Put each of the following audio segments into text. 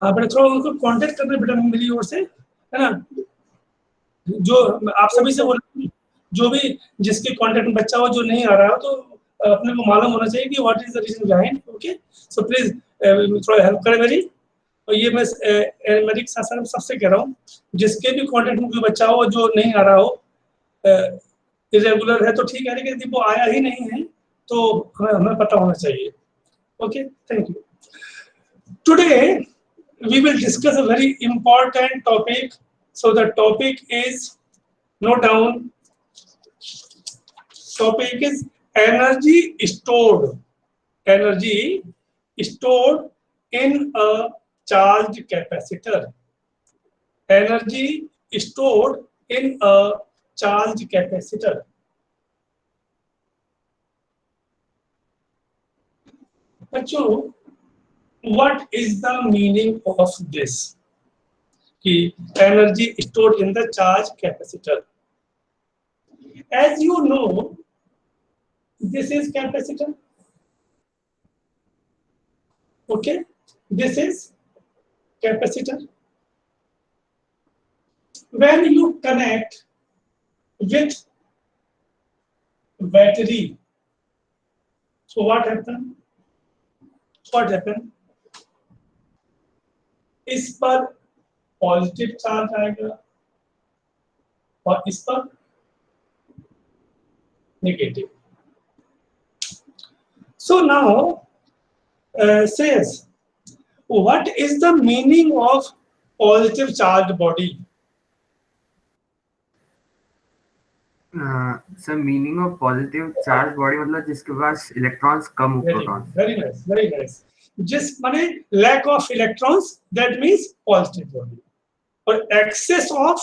हाँ बेटा थोड़ा उनको कांटेक्ट करना बेटा मेरी ओर से, है ना। जो आप सभी से बोल, जो भी जिसके कांटेक्ट में बच्चा हो जो नहीं आ रहा हो, तो अपने को मालूम होना चाहिए कि what is the reason behind. Okay, so please थोड़ा हेल्प करें मेरी। और ये मैं मेरी साथ साथ सबसे कह रहा हूँ, जिसके भी कांटेक्ट में कोई बच्चा हो जो नहीं आ रहा हो, इरेगुलर है तो ठीक है, लेकिन यदि वो आया ही नहीं है तो हमें हमें पता होना चाहिए। Okay, thank you. Today we will discuss a very important topic. So the topic is, note down, topic is energy stored. Energy stored in a charged capacitor. Energy stored in a charged capacitor. बच्चों, what is the meaning of this? कि energy stored in the charged capacitor. As you know, this is capacitor. Okay, this is capacitor. When you connect with battery, so what happen? What happen? इस पर positive charge आएगा और इस पर negative. So now says, what is the meaning of positive charged body? Sir meaning of positive charge body मतलब जिसके पास electrons कम हो, proton. Very nice, very nice. जिस माने lack of electrons, that means positive body, और excess of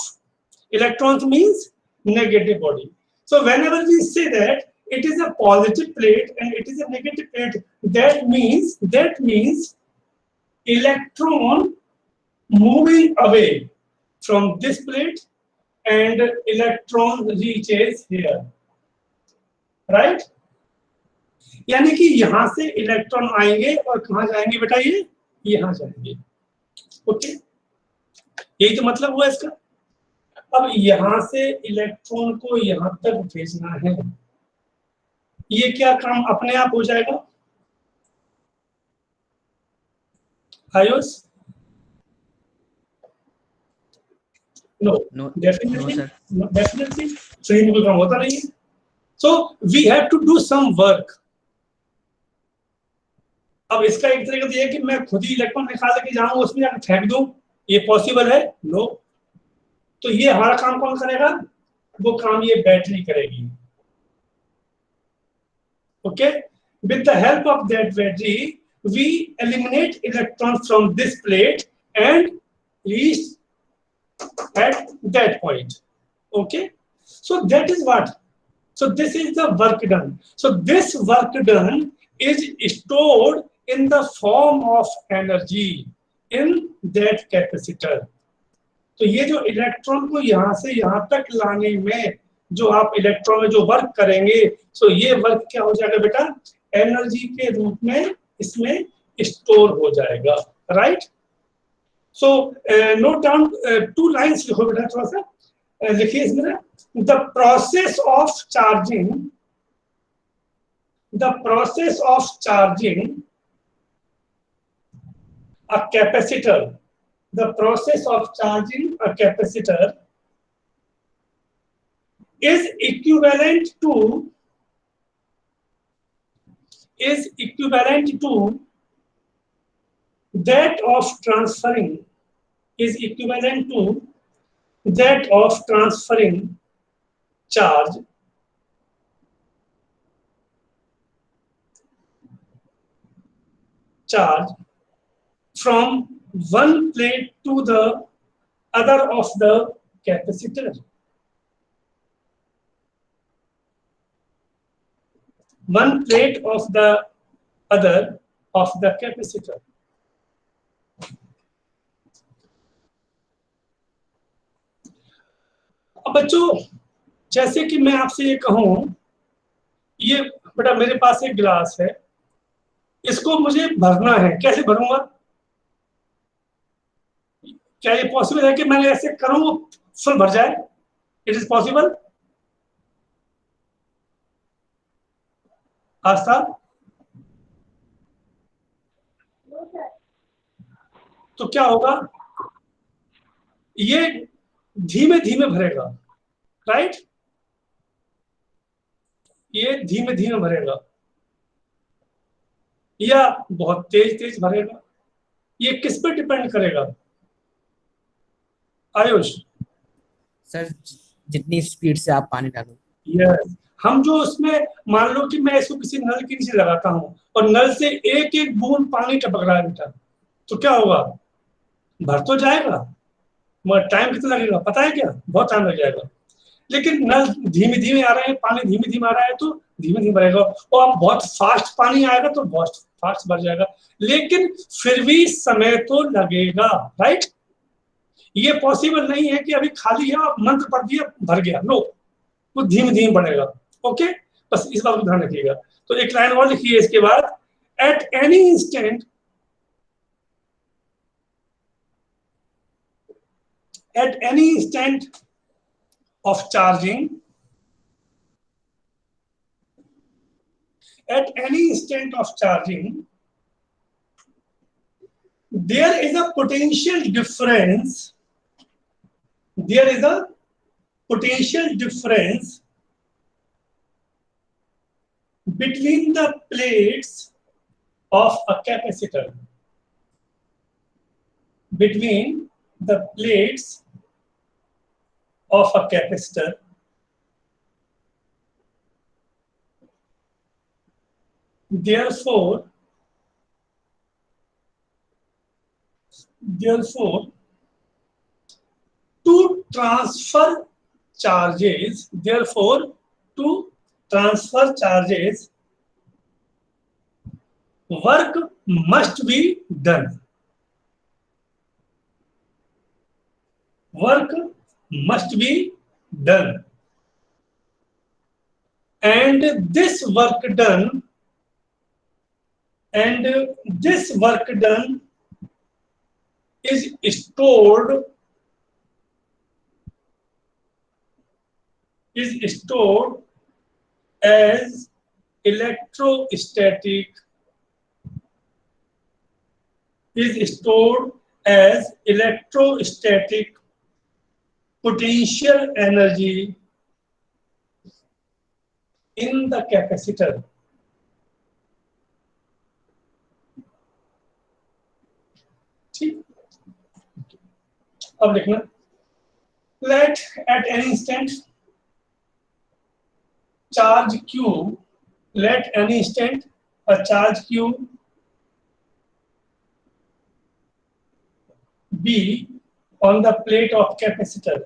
electrons means negative body. So whenever we say that it is a positive plate and it is a negative plate, that means electron moving away from this plate and electron reaches here, right? यानी कि यहां से electron आएंगे और कहां जाएंगे बेटा, ये यहां जाएंगे. ओके, यही तो मतलब हुआ इसका. अब यहां से इलेक्ट्रॉन को यहां तक भेजना है, ये क्या काम अपने आप हो जाएगा? आयुष? नो, डेफिनेटली सही में कोई काम होता नहीं है. So we have to do some work. अब इसका एक तरीका तो ये है कि मैं खुद ही इलेक्ट्रॉन निकाल के जाऊं उसमें जाकर फेंक दूं, ये पॉसिबल है? नो. तो ये हमारा काम कौन करेगा? वो काम ये बैटरी करेगी. Okay, with the help of that battery we eliminate electrons from this plate and reach at that point. Okay, so that is what, so this is the work done. So this work done is stored in the form of energy in that capacitor. तो ये जो electron को यहां से यहां तक लाने में जो आप इलेक्ट्रॉन में जो वर्क करेंगे, सो ये वर्क क्या हो जाएगा बेटा? एनर्जी के रूप में इसमें स्टोर हो जाएगा, right? So note down 2 lines लिखो बेटा, थोड़ा सा लिखिए इसमें. The process of charging, the process of charging a capacitor, the process of charging a capacitor is equivalent to that of transferring, is equivalent to that of transferring charge from one plate to the other of the capacitor. One plate of the other of the capacitor. अब बच्चों, जैसे कि मैं आपसे ये कहूं, ये बेटा मेरे पास एक गिलास है, इसको मुझे भरना है. कैसे भरूंगा? क्या ये पॉसिबल है कि मैंने ऐसे करूं वो फुल भर जाए? It is possible? आस्था? तो क्या होगा, ये धीमे धीमे भरेगा, राइट? ये धीमे धीमे भरेगा या बहुत तेज तेज भरेगा, ये किस पे डिपेंड करेगा आयुष? सर जितनी स्पीड से आप पानी डालो। यस, हम जो उसमें, मान लो कि मैं इसको किसी नल के नीचे लगाता हूँ और नल से एक एक बूंद पानी टपक रहा है बेटा, तो क्या होगा, भर तो जाएगा मगर टाइम कितना लगेगा पता है क्या? बहुत टाइम लग जाएगा। लेकिन नल धीमे धीमे आ रहे हैं, पानी धीमे धीमे आ रहा है तो धीमे धीमे भरेगा, और अब बहुत फास्ट पानी आएगा तो बहुत फास्ट भर जाएगा, लेकिन फिर भी समय तो लगेगा, राइट? ये पॉसिबल नहीं है कि अभी खाली है और मंत्र पढ़ दिया भर गया, नो, वो धीमे धीमे बढ़ेगा। ओके, बस इस बात को ध्यान रखिएगा। तो एक लाइन और लिखिए इसके बाद, at any instant, at any instant of charging, at any instant of charging, there is a potential difference, there is a potential difference between the plates of a capacitor, between the plates of a capacitor, therefore to transfer charges, therefore to transfer charges, work must be done, work must be done, and this work done, and this work done is stored, as electrostatic, is stored as electrostatic potential energy in the capacitor. ठीक, अब लिखना, let at any instant charge q, let any instant a charge q be on the plate of capacitor,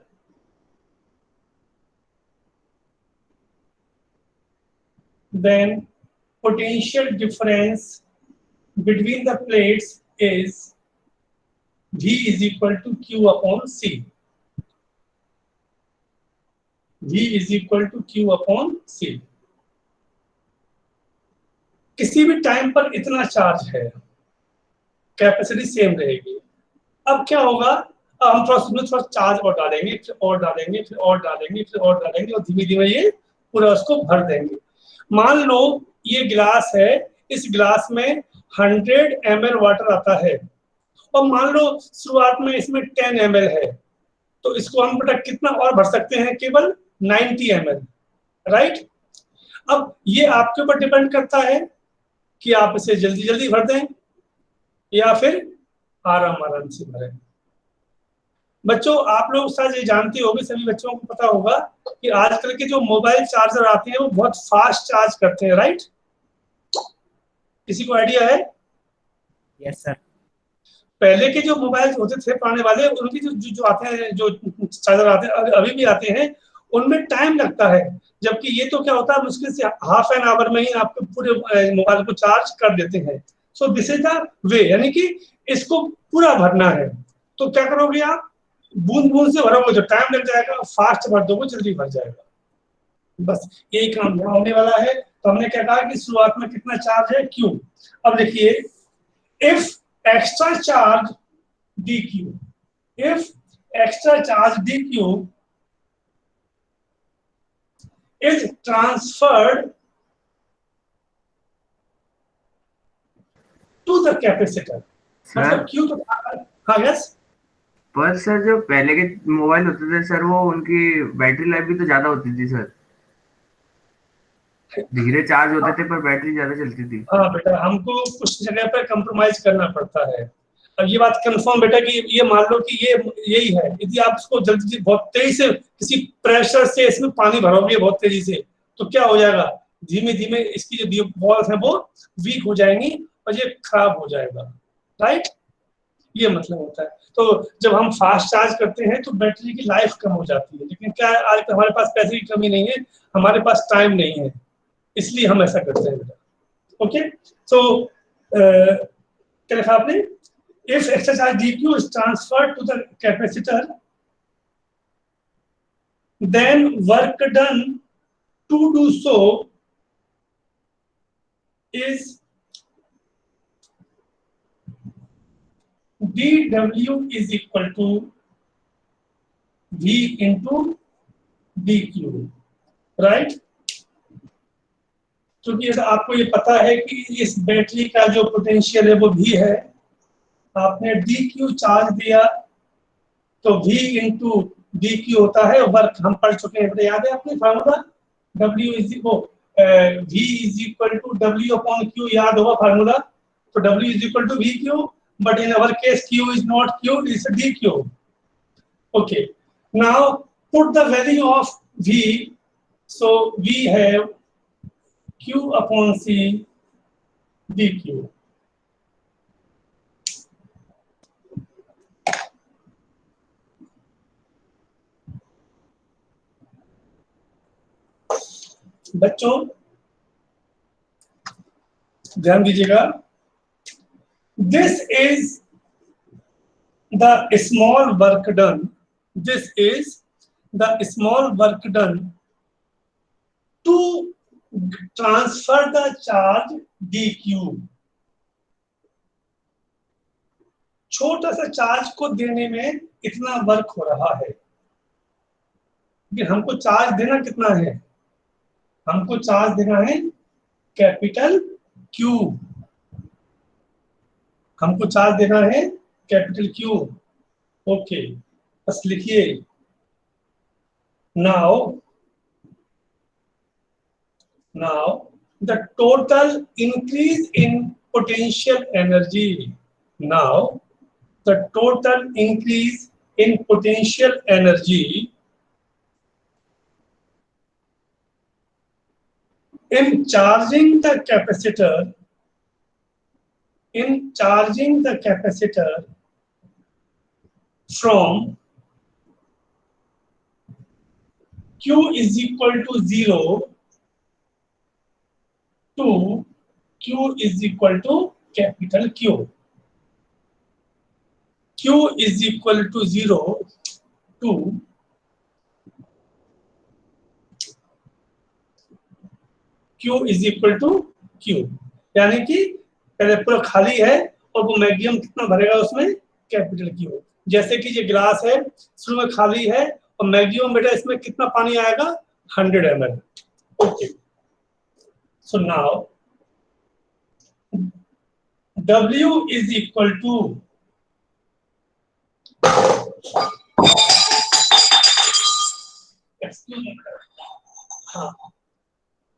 then potential difference between the plates is V is equal to Q upon C. V is equal to Q upon C. किसी भी time पर इतना charge है, capacity same रहेगी। अब क्या होगा, अब हम थोड़ा चार्ज और डालेंगे, फिर और डालेंगे, फिर और डालेंगे, फिर और डालेंगे, और धीमे धीमे ये पूरा उसको भर देंगे। मान लो ये गिलास है, इस गिलास में 100 ml वाटर आता है, और मान लो शुरुआत में इसमें 10 ml है, तो इसको हम बेटा कितना और भर सकते हैं, केवल 90 ml, राइट? अब ये आपके ऊपर डिपेंड करता है कि आप इसे जल्दी जल्दी भर दें या फिर आराम आराम से भरें। बच्चों आप लोग शायद ये जानते होंगे, सभी बच्चों को पता होगा कि आजकल के जो मोबाइल चार्जर आते हैं वो बहुत फास्ट चार्ज करते हैं, राइट? किसी को आइडिया है? Yes sir. पहले के जो मोबाइल होते थे पुराने वाले, उनके जो आते हैं, जो चार्जर आते हैं, अभी भी आते हैं, उनमें टाइम लगता है, जबकि ये तो क्या होता है, मुश्किल से हाफ एन आवर में ही आपके पूरे मोबाइल को चार्ज कर देते हैं। So this is the way, यानी कि इसको पूरा भरना है तो क्या करोगे आप, बूंद बूंद से भरोगे, जो टाइम लग जाएगा, फास्ट भर दोगे जल्दी भर जाएगा। बस यही काम यहाँ होने वाला है। तो हमने क्या कहा कि शुरुआत में कितना चार्ज है, Q। अब देखिए, if extra charge dq, if extra charge dq is transferred to the capacitor, मतलब Q तो हाँ यस पर सर जो पहले के मोबाइल होते थे सर, वो उनकी बैटरी लाइफ भी तो ज्यादा होती थी सर, धीरे चार्ज होते थे पर बैटरी ज्यादा चलती थी। हाँ बेटा, हमको कुछ जगह पर कंप्रोमाइज करना पड़ता है। अब ये बात कंफर्म बेटा कि ये मान लो कि ये यही है, यदि आप इसको जल्दी बहुत तेजी से किसी प्रेशर से इसमें पानी भरोगे बहुत तेजी से, तो क्या हो जाएगा, धीमे धीमे इसकी जो वॉल्स है वो वीक हो जाएंगी और ये खराब हो जाएगा, राइट, ये मतलब होता है। तो जब हम फास्ट चार्ज करते हैं तो बैटरी की लाइफ कम हो जाती है, लेकिन क्या है, आज हमारे पास पैसे की कमी नहीं है, हमारे पास टाइम नहीं है, इसलिए हम ऐसा करते हैं बेटा। ओके, सो क्या लिखा आपने, if extra charge dq is transferred to the capacitor, then work done to do so is dw is equal to v into dq, right? क्योंकि आपको ये पता है कि इस बैटरी का जो पोटेंशियल है वो भी है, आपने dq चार्ज दिया तो v इंटू dq होता है वर्क, हम पढ़ चुके हैं, याद है आपने formula, w is v is equal to w upon q, याद होगा फार्मूला, तो w is equal to v q, but in our case q is not q, it's dq। Okay, now put the value of v, so we have q upon c dq। बच्चों ध्यान दीजिएगा, this is the small work done, this is the small work done to transfer the charge dq। छोटा सा charge को देने में इतना work हो रहा है, लेकिन हमको चार्ज देना कितना है, हमको चार्ज देना है कैपिटल Q, हमको चार्ज देना है कैपिटल Q। ओके, बस लिखिए, now the total increase in potential energy, now the total increase in potential energy in charging the capacitor, from Q is equal to 0 to Q is equal to capital Q. Q is equal to 0 to Q is equal to Q, यानी कि पहले पूरा खाली है और वो maximum कितना भरेगा उसमें, कैपिटल Q। जैसे कि ये गिलास है, शुरू में खाली है और मैक्सिमम बेटा इसमें कितना पानी आएगा, 100 ml। Okay, so now W is equal to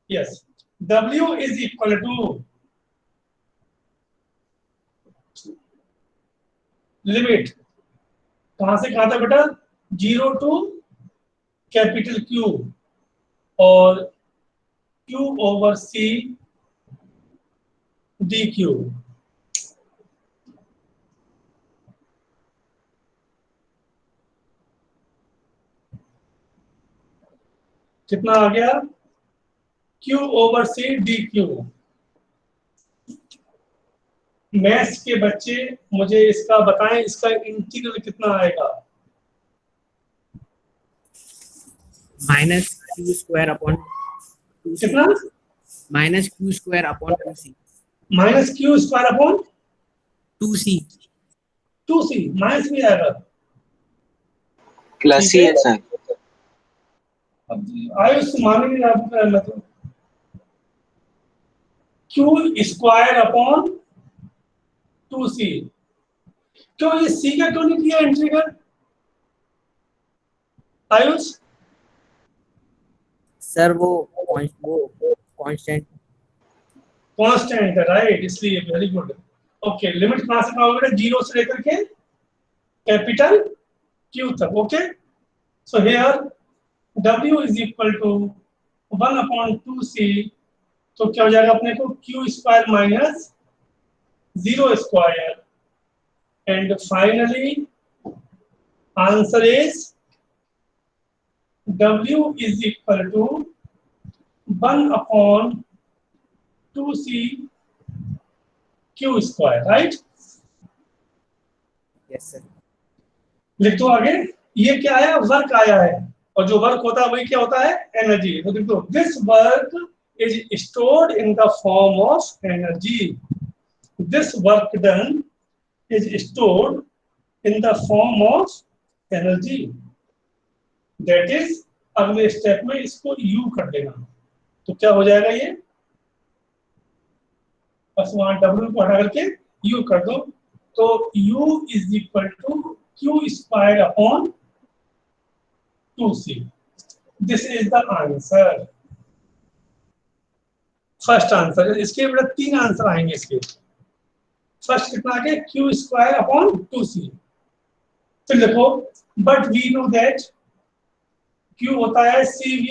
yes, W is equal to limit कहां से कहां तक बेटा, 0 टू कैपिटल Q और Q ओवर C dQ। कितना आ गया, Q over C dQ। Maths के बच्चे मुझे इसका बताएं, इसका इंटीग्रल कितना आएगा, -q स्क्वायर अपॉन कितना, -q square upon 2c, -q square upon 2c 2c, minus भी आएगा, क्लास ठीक ही है। है सर। अब आयुष मानेंगे आप मतलब क्यू स्क्वायर अपॉन 2c। क्यों ये c का क्यों नहीं किया एंट्री कर आयुष? सर वो कांस्टेंट कांस्टेंट है राइट, इसलिए वेरी गुड। ओके, लिमिट कहां से कहां होगा? 0 से लेकर के कैपिटल Q तक। Okay, so here W is equal to 1 upon 2c। तो क्या हो जाएगा अपने को? Q square minus 0 square, and finally answer is W is equal to 1 upon 2c Q square, right? Yes sir. लिख दो आगे। ये क्या है? वर्क आया है, और जो वर्क होता है वही क्या होता है? एनर्जी। तो लिख दो this work is stored in the form of energy. This work done is stored in the form of energy. That is, अगले स्टेप में इसको यू कर देना। तो क्या हो जाएगा ये? बस वहां डब्ल्यू को हटा करके यू कर दो। तो u is equal to Q square upon 2c। This is the answer, first answer. इसके बेटा 3 आंसर आएंगे इसके। फर्स्ट कितना आ गया? Q square upon 2c। फिर देखो, but we know that q होता है cv,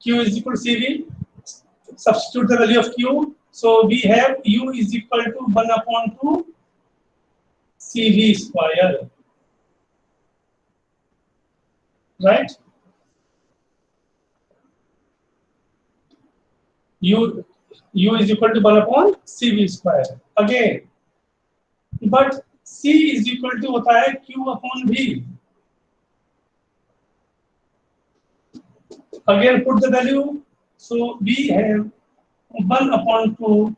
q is equal to cv. Substitute the value of q, so we have u is equal to 1 upon 2 cv square, right? u is equal to 1 upon cv square again, but c is equal to होता है q upon v. Again put the value, so we have 1 upon 2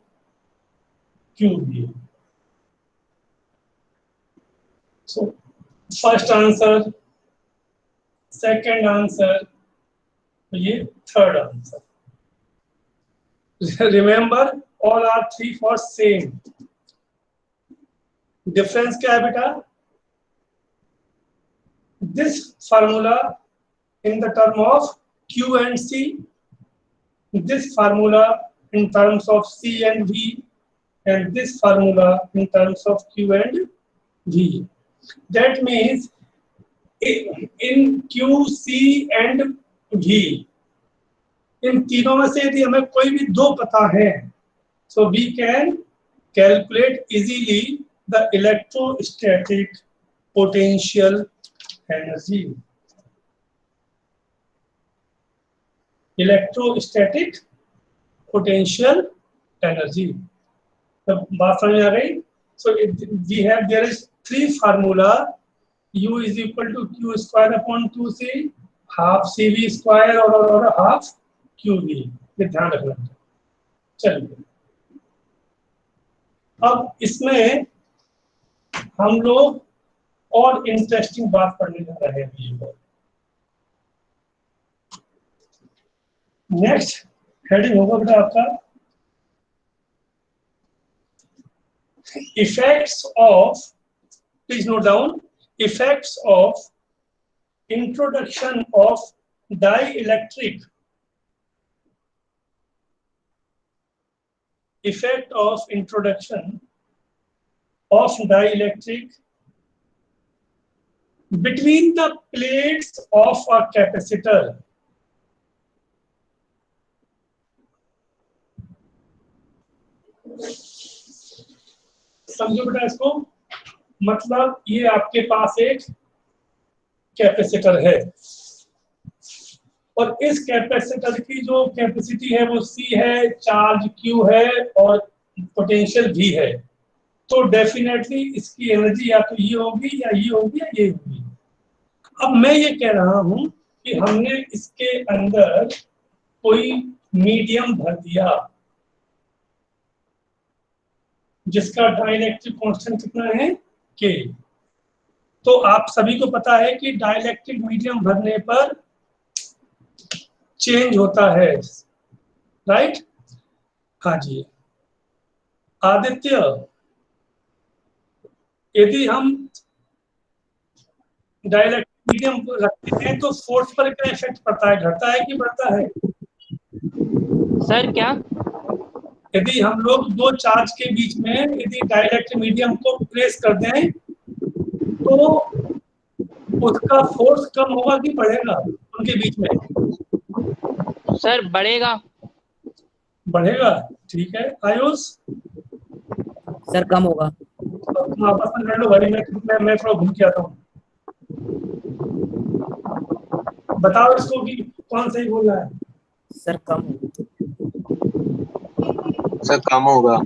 qv. So first answer, second answer, ये third answer. Remember, all are 3 for same. Difference क्या है बेटा? This formula in the term of Q and C, this formula in terms of C and V, and this formula in terms of Q and V. That means in Q, C and V, इन तीनों में से यदि हमें कोई भी 2 पता है, so we can calculate easily the electrostatic potential energy. Electrostatic potential energy. तो बात समझ आ गई? So we have, there is 3 formula. U is equal to Q square upon 2C, half CV square और half QV. ये ध्यान रखना। चलिए, अब इसमें हम लोग और इंटरेस्टिंग बात पढ़ने जा रहे हैं। नेक्स्ट हेडिंग होगा बेटा आपका effects of, please note down, effects of introduction of dielectric, effect of introduction of dielectric between the plates of a capacitor. समझो बेटा इसको, मतलब ये आपके पास एक कैपेसिटर है, और इस कैपेसिटर की जो कैपेसिटी है वो C है, चार्ज Q है और पोटेंशियल V है। तो डेफिनेटली इसकी एनर्जी या तो ये होगी या ये होगी या ये होगी। अब मैं ये कह रहा हूं कि हमने इसके अंदर कोई मीडियम भर दिया जिसका डाइलेक्ट्रिक कांस्टेंट कितना है? के। तो आप सभी को पता है कि डाइलेक्ट्रिक मीडियम भरने पर चेंज होता है, राइट? हाँ जी आदित्य, यदि हम डाइलेक्ट्रिक मीडियम रखते हैं तो फोर्स पर क्या इफेक्ट पड़ता है, घटता है कि बढ़ता है? सर क्या? यदि हम लोग दो चार्ज के बीच में यदि डाइलेक्ट्रिक मीडियम को प्लेस कर दें तो उसका फोर्स कम होगा कि बढ़ेगा उनके बीच में? सर बढ़ेगा। बढ़ेगा, ठीक है। आयुष, सर कम होगा। तुम आपस में लड़ लो भाई, मैं थोड़ा घूम के आता हूँ। बताओ इसको कि कौन सही बोल रहा है। सर कम होगा। सर कम होगा।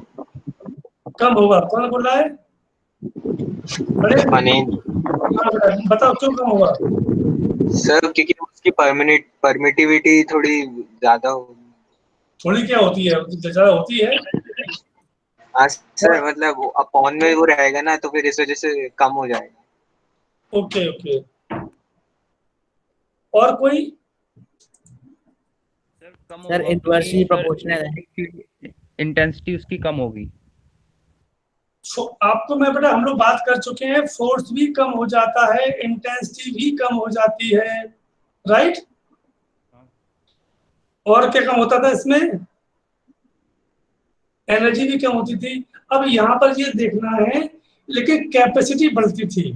कम होगा, कौन बोल रहा है? बड़े मनीष हाँ, बताओ क्यों कम होगा? सर, क्योंकि उसकी परमिटिविटी थोड़ी ज्यादा होगी। थोड़ी क्या होती है, ज्यादा होती है। हाँ सर, मतलब अपॉन में वो रहेगा ना, तो फिर इस वजह से कम हो जाएगा। ओके ओके, और कोई? सर इनवर्सली प्रोपोर्शनल है। इंटेंसिटी उसकी कम होगी। आपको मैं बेटा, हम लोग बात कर चुके हैं, फोर्स भी कम हो जाता है, इंटेंसिटी भी कम हो जाती है, राइट? और क्या कम होता था इसमें? एनर्जी भी कम होती थी। अब यहाँ पर ये देखना है, लेकिन कैपेसिटी बढ़ती थी।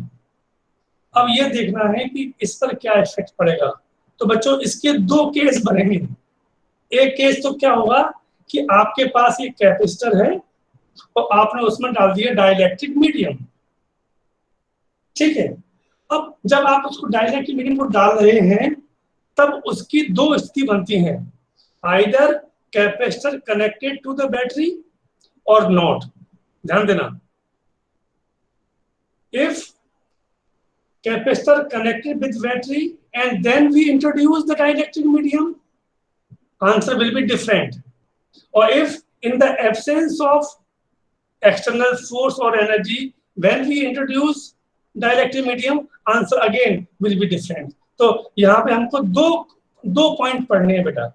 अब ये देखना है कि इस पर क्या इफेक्ट पड़ेगा। तो बच्चों इसके दो केस बनेंगे। एक केस तो क्या होगा कि आपके पास एक कैपेसिटर है और आपने उसमें डाल दिया डाइलेक्ट्रिक मीडियम, ठीक है। अब जब आप उसको डाइलेक्ट्रिक मीडियम को डाल रहे हैं तब उसकी दो स्थिति बनती हैं, either capacitor connected to the battery और नॉट। ध्यान देना, if capacitor connected with battery and then we introduce the dielectric medium, answer will be different. Or if in the absence of external force or energy, when we introduce dielectric medium, answer again will be different. तो यहाँ पे हमको दो point पढ़ने हैं बेटा।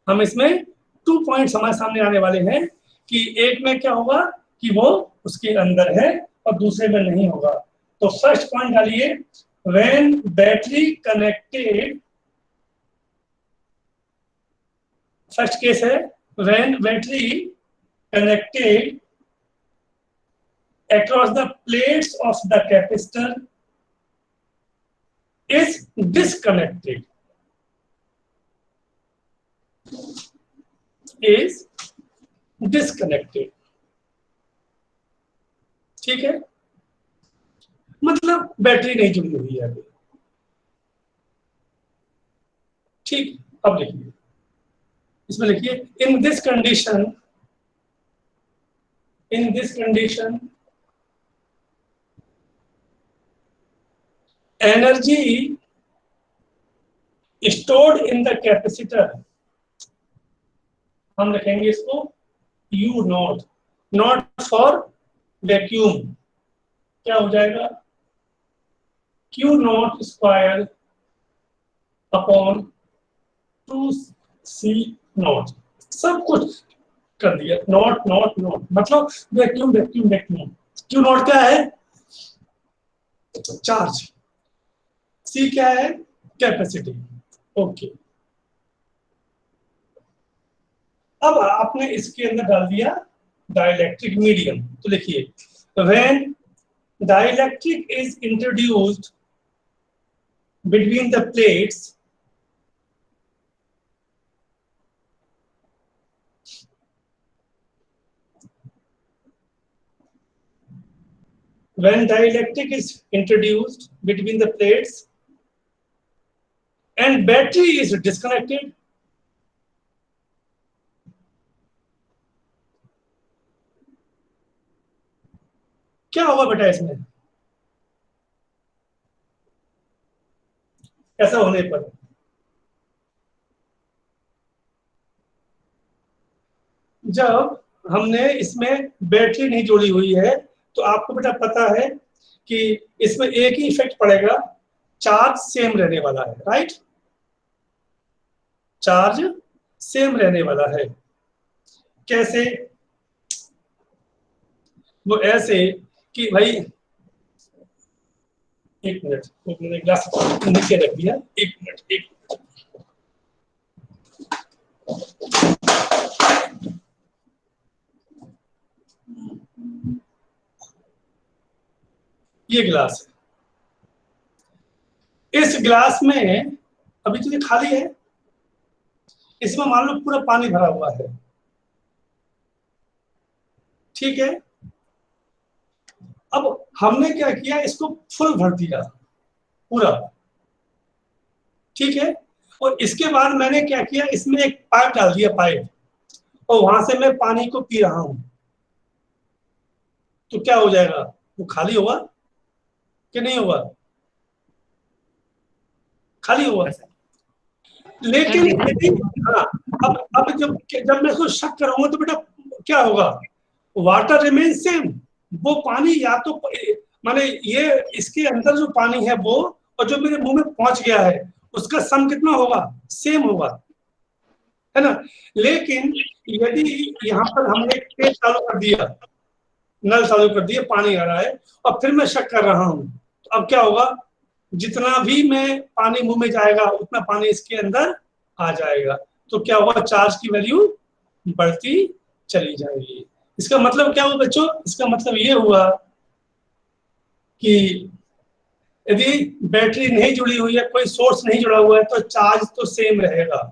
हम इसमें 2 पॉइंट्स हमारे सामने आने वाले हैं कि एक में क्या होगा कि वो उसके अंदर है और दूसरे में नहीं होगा। तो फर्स्ट पॉइंट डालिए, when battery connected, first case है when battery connected across the plates of the capacitor is disconnected, ठीक है। मतलब बैटरी नहीं जुड़ी हुई है अभी, ठीक। अब लिखिए, इसमें लिखिए in this condition energy stored in the capacitor, हम लिखेंगे इसको U not, not for vacuum, क्या हो जाएगा Q naught square upon 2C not. सब कुछ कर दिया, नॉट नॉट नॉट मतलब vacuum vacuum vacuum. Q not क्या है? चार्ज। C क्या है? कैपेसिटी। ओके, अब आपने इसके अंदर डाल दिया डाइलेक्ट्रिक मीडियम। तो लिखिए, when dielectric is introduced between the plates, when dielectric is introduced between the plates and battery is disconnected, क्या होगा बेटा इसमें? ऐसा होने पर जब हमने इसमें बैटरी नहीं जोड़ी हुई है तो आपको बेटा पता है कि इसमें एक ही इफेक्ट पड़ेगा, चार्ज सेम रहने वाला है, राइट? चार्ज सेम रहने वाला है। कैसे? वो ऐसे कि भाई, एक मिनट, मैंने ग्लास नीचे रख दिया, एक मिनट, एक ये गिलास है। इस गिलास में अभी तो ये खाली है, इसमें मान लो पूरा पानी भरा हुआ है, ठीक है? अब हमने क्या किया, इसको फुल भर दिया पूरा, ठीक है? और इसके बाद मैंने क्या किया, इसमें एक पाइप डाल दिया, पाइप, और वहां से मैं पानी को पी रहा हूं, तो क्या हो जाएगा? वो खाली होगा कि नहीं होगा? खाली होगा। लेकिन यदि, हाँ, अब जब मैं इसको शक करूंगा तो बेटा क्या होगा? Water remain same. वो पानी या तो माने ये इसके अंदर जो पानी है वो, और जो मेरे मुंह में पहुंच गया है उसका सम कितना होगा? सेम होगा, है ना? लेकिन यदि यहाँ पर हमने टेप चालू कर दिया, नल चालू कर दिया, पानी आ रहा है, और फिर मैं शक कर रहा हूं, तो अब क्या होगा? जितना भी मैं पानी मुंह में जाएगा उतना पानी इसके अंदर आ जाएगा, तो क्या होगा? चार्ज की वैल्यू बढ़ती चली जाएगी। इसका मतलब क्या हुआ बच्चों? इसका मतलब ये हुआ कि यदि बैटरी नहीं जुड़ी हुई है, कोई सोर्स नहीं जुड़ा हुआ है, तो चार्ज तो सेम रहेगा,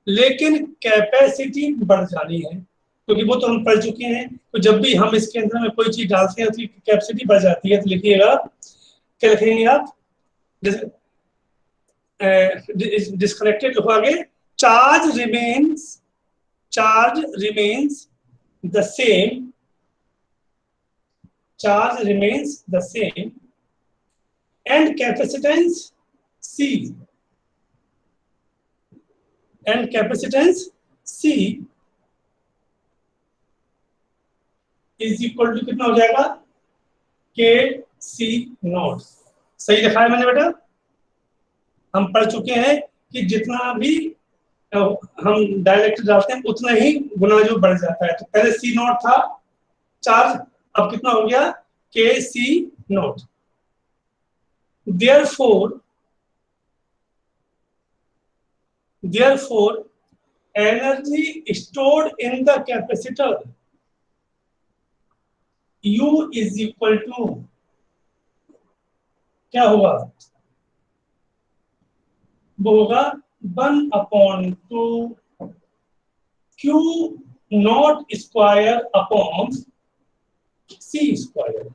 लेकिन कैपेसिटी बढ़ जानी है, क्योंकि वो तो हम पढ़ चुके हैं। तो जब भी हम इसके अंदर में कोई चीज डालते हैं तो कैपेसिटी बढ़ जाती है। तो लिखिएगा, क्या लिखेंगे आप? डिस्कनेक्टेड लिखोगे, charge remains the same, charge remains the same, and capacitance C, is equal to कितना हो जाएगा? के सी नॉट। सही लिखा है मैंने बेटा? हम पढ़ चुके हैं कि जितना भी हम डायरेक्ट डालते हैं उतना ही गुना जो बढ़ जाता है। तो पहले सी नॉट था चार्ज, अब कितना हो गया? के C not. therefore energy stored in the capacitor U is equal to, क्या होगा? वो होगा 1/2 Q naught square upon C square,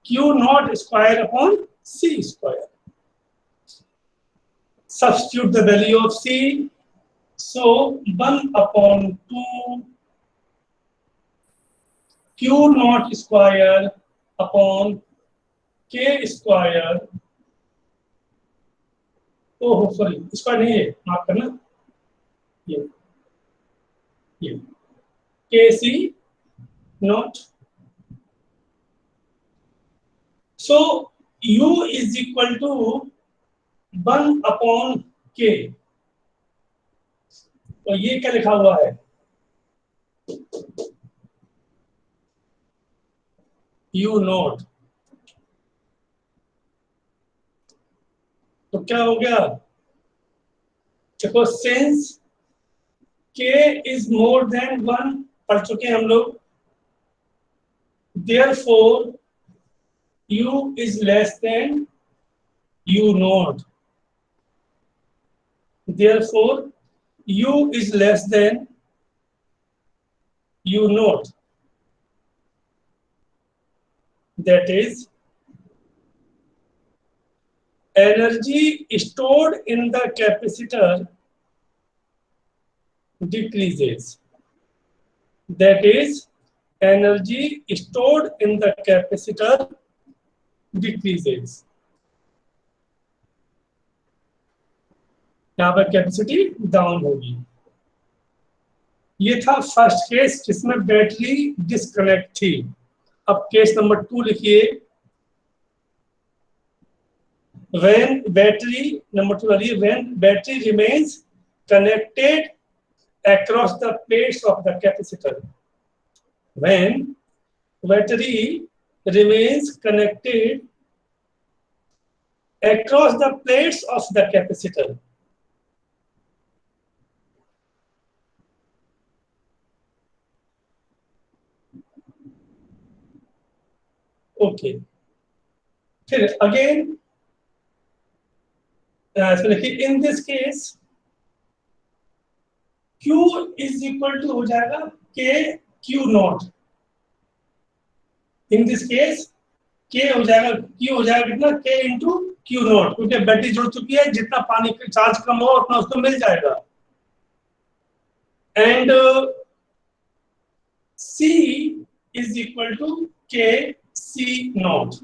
Q naught square upon C square. Substitute the value of C, so 1/2 Q naught square upon K square, oh sorry square नहीं है, माफ करना, ये K C naught. So U is equal to 1/K, तो ये क्या लिखा हुआ है? U naught. तो क्या हो गया? देखो, since K is more than 1, पढ़ चुके हैं हम लोग, therefore U is less than U not, therefore U is less than U not, that is energy stored in the capacitor decreases, that is energy stored in the capacitor decreases। यहाँ पर capacity down होगी। ये था first case जिसमें battery disconnect थी। अब case number 2 लिखिए, when battery, number 2 वाली, when battery remains connected across the plates of the capacitor. When battery remains connected across the plates of the capacitor. Okay. फिर again, in this case Q is equal to हो जाएगा K Q naught. In this case K हो जाएगा, Q हो जाएगा कितना, K into Q naught, क्योंकि battery जुड़ चुकी है, जितना पानी का चार्ज कम हो उतना उसको मिल जाएगा. And C is equal to K C naught.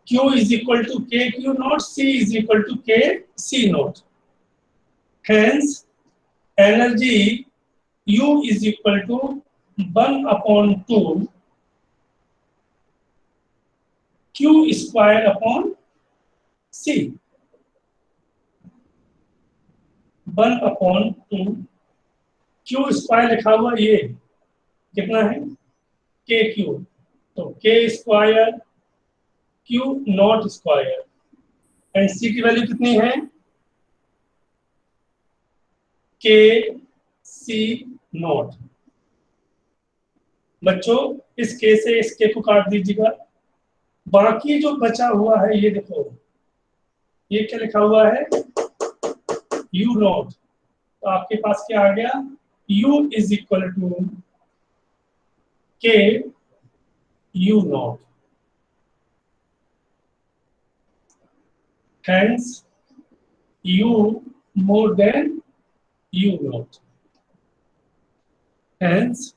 Q is equal to K Q naught, C is equal to K C naught. Hence, energy U is equal to 1/2 Q square upon C. 1/2 Q square लिखा हुआ ये कितना है, K Q, तो K square Q naught square, and C की value कितनी है, K C not. बच्चों इस K से इस K को काट दीजिएगा, बाकी जो बचा हुआ है ये देखो, ये क्या लिखा हुआ है, U नॉट. तो आपके पास क्या आ गया, U is equal to K U naught. Hence, U more than U naught. Hence,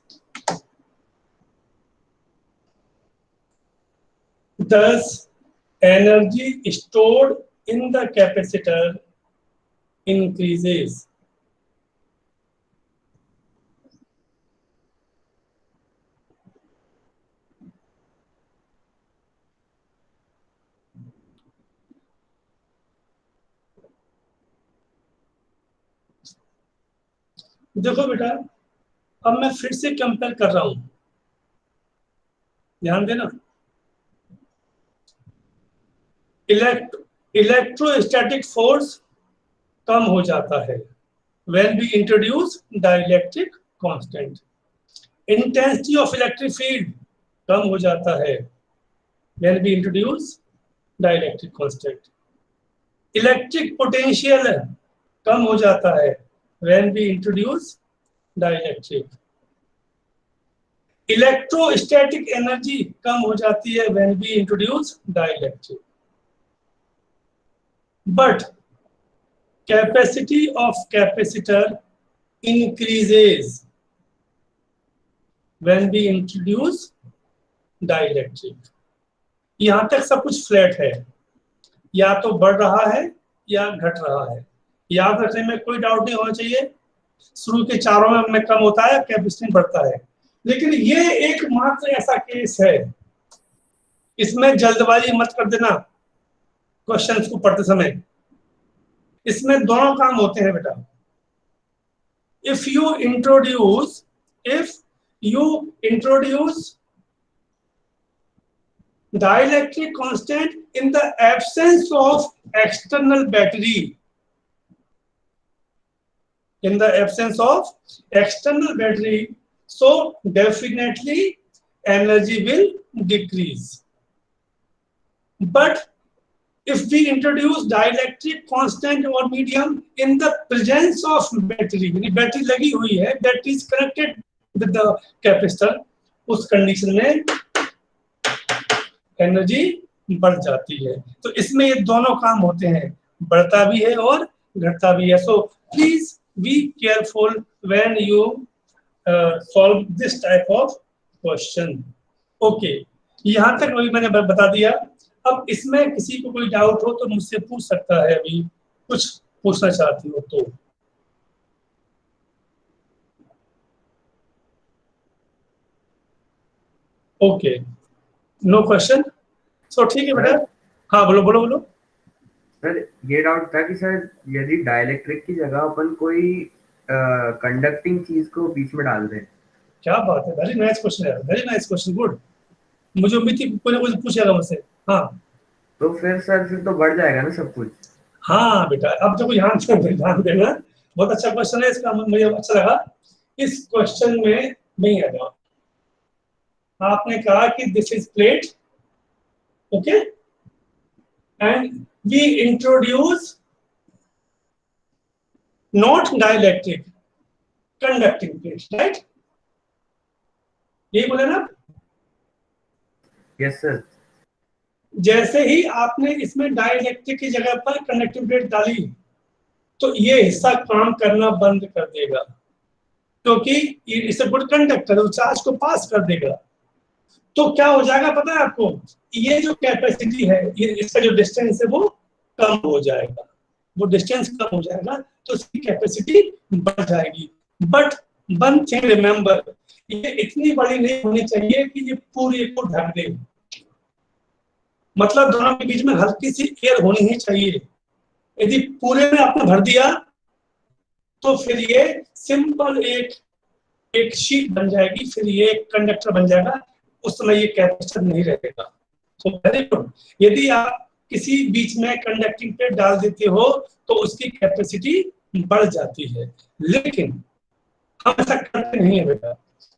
thus energy stored in the capacitor increases. देखो बेटा, अब मैं फिर से कंपेयर कर रहा हूं, ध्यान देना. इलेक्ट्रोस्टैटिक फोर्स कम हो जाता है when we introduce dielectric constant. Intensity of electric field कम हो जाता है when we introduce dielectric constant. Electric potential कम हो जाता है when we introduce dielectric. Electrostatic energy कम हो जाती है when we introduce dielectric. But capacity of capacitor increases when we introduce dielectric. यहां तक सब कुछ फ्लैट है, या तो बढ़ रहा है या घट रहा है, याद रखने में कोई डाउट नहीं होना चाहिए. शुरू के चारों में कम होता है, कैपेसिटेंस बढ़ता है. लेकिन ये एकमात्र ऐसा केस है, इसमें जल्दबाजी मत कर देना क्वेश्चंस को पढ़ते समय. इसमें दोनों काम होते हैं बेटा. If you introduce dielectric constant in the absence of external battery, so definitely energy will decrease. But if we introduce dielectric constant or medium in the presence of battery, यानी बैटरी लगी हुई है, battery is connected with the capacitor, उस condition में energy बढ़ जाती है. तो इसमें ये दोनों काम होते हैं, बढ़ता भी है और घटता भी है. So please be careful when you solve this type of question. Okay, यहाँ तक अभी मैंने बता दिया. अब इसमें किसी को कोई डाउट हो तो मुझसे पूछ सकता है, अभी कुछ पूछना चाहती हो तो. Okay, no question. सो ठीक है बेटा, हाँ बोलो बोलो बोलो। सर ये डाउट था कि सर यदि डाइलेक्ट्रिक की जगह अपन कोई कंडक्टिंग चीज को बीच में डाल दें। क्या बात है, वेरी नाइस क्वेश्चन है, वेरी नाइस क्वेश्चन, गुड। मुझे उम्मीद थी कोई ना कोई पूछेगा मुझसे। हाँ तो फिर तो बढ़ जाएगा ना सब कुछ। हाँ बेटा, अब देखो ध्यान देना, बहुत अच्छा क्वेश्चन है इसका, मुझे अच्छा लगा। इस क्वेश्चन में नहीं है जवाब। आपने कहा कि this is plate, okay, and we introduce not dielectric, conducting plate, right? यही बोले ना? Yes sir. जैसे ही आपने इसमें डाइलेक्ट्रिक की जगह पर कंडक्टिंग प्लेट डाली, तो ये हिस्सा काम करना बंद कर देगा, क्योंकि इसे गुड कंडक्टर है, चार्ज को पास कर देगा। तो क्या हो जाएगा पता है आपको? ये जो कैपेसिटी है, ये इसका जो डिस्टेंस है वो कम हो जाएगा, वो डिस्टेंस कम हो जाएगा, तो इसकी कैपेसिटी बढ़ जाएगी। बट वन थिंग रिमेंबर, ये इतनी बड़ी नहीं होनी चाहिए कि ये पूरे को ढक दे। मतलब दोनों के बीच में हल्की सी एयर होनी ही चाहिए। यदि पूरे में आपने भर दिया तो फिर ये सिंपल एक शीट बन जाएगी, फिर ये कंडक्टर बन जाएगा, उस समय ये कैपेसिटर नहीं रहेगा। तो वेरी गुड। यदि आप किसी बीच में कंडक्टिंग प्लेट डाल देते हो तो उसकी कैपेसिटी बढ़ जाती है, लेकिन हम ऐसा करते नहीं है बेटा,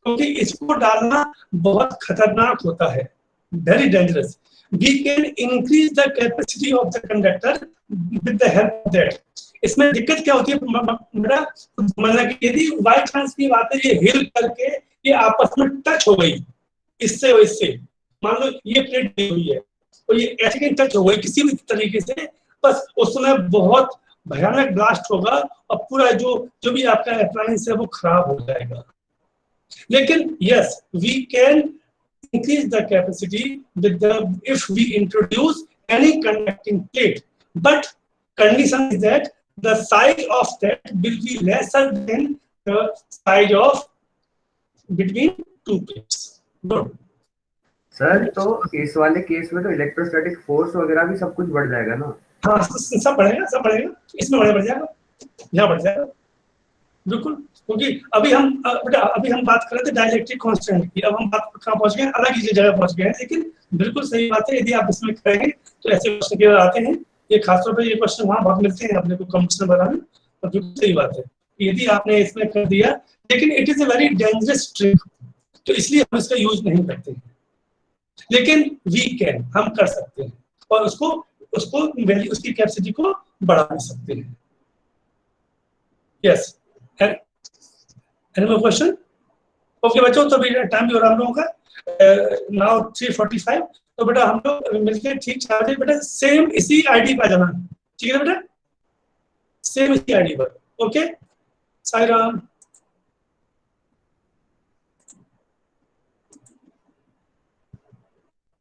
क्योंकि इसको डालना बहुत खतरनाक होता है, very dangerous. We can increase the capacity of the conductor with the help of that. इसमें दिक्कत क्या होती है बेटा? मतलब कि यदि बाई चांस की बात है ये हिल करके ये आपस में टच हो गई इससे और इससे, मान लो ये प्लेट दी हुई है और ये ऐसे टच हो गई किसी भी तरीके से, बस उस समय बहुत भयानक ब्लास्ट होगा और पूरा जो भी आपका अप्लायंस है वो खराब हो जाएगा। लेकिन yes, we can increase the capacity with the if we introduce any conducting plate, but condition is that the size of that will be lesser than the size of between two plates. Good. Sir तो इस वाले case में तो electrostatic force वगैरह भी सब कुछ बढ़ जाएगा ना? हाँ सब बढ़ेगा, सब बढ़ेगा, इसमें बढ़ जाएगा, यहाँ बढ़ जाएगा, बिल्कुल। क्योंकि अभी हम बेटा अभी हम बात कर रहे थे डाइलेक्ट्रिक कांस्टेंट की, अब हम बात कहाँ पहुंच गए, अलग ही जगह पहुंच गए हैं। लेकिन बिल्कुल सही बात है, यदि आप इसमें करेंगे तो ऐसे क्वेश्चन के आते हैं। ये खासतौर पर ये क्वेश्चन वहाँ बहुत मिलते हैं अपने को कंपटीशन बनाने, तो बिल्कुल सही बात है। यदि आपने इसमें कर दिया, लेकिन it is a very dangerous trick, तो इसलिए हम इसका यूज नहीं करते हैं। लेकिन वी कैन, हम कर सकते हैं और उसको वैल्यू, उसकी कैपेसिटी को बढ़ा सकते हैं। Yes, any more question? Okay बच्चों, तो टाइम भी हो रहा हम लोगों का, नाउ 3:45। तो बेटा हम लोग मिलके ठीक 4 बजे बेटा सेम इसी आईडी पर जाना, ठीक है बेटा, सेम इसी आईडी पर। ओके, साई राम।